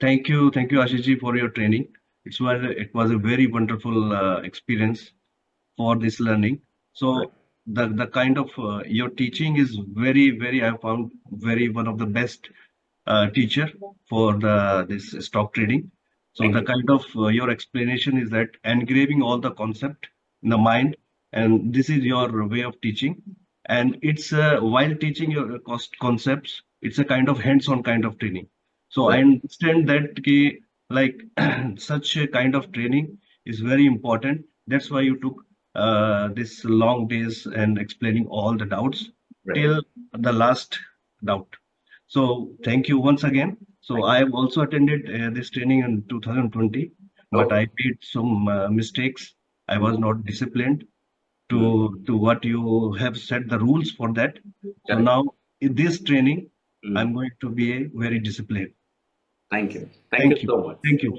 thank you, Ashiji, for your training. It was a very wonderful experience for this learning. Right. So the kind of your teaching is very I found very one of the best teacher for the this stock trading. So Thank the you. kind of your explanation is that engraving all the concept in the mind, and this is your way of teaching. And it's while teaching your concepts, it's a kind of hands-on kind of training. So I Right. understand that like such a kind of training is very important. That's why you took this long days and explaining all the doubts Right. till the last doubt. So thank you once again. So Thank I you. have also attended this training in 2020, but Okay. I made some mistakes. I was not disciplined Mm. to what you have set the rules for that. So Correct. now in this training, Mm. I'm going to be very disciplined. Thank you. Thank you Thank you. so much. Thank you.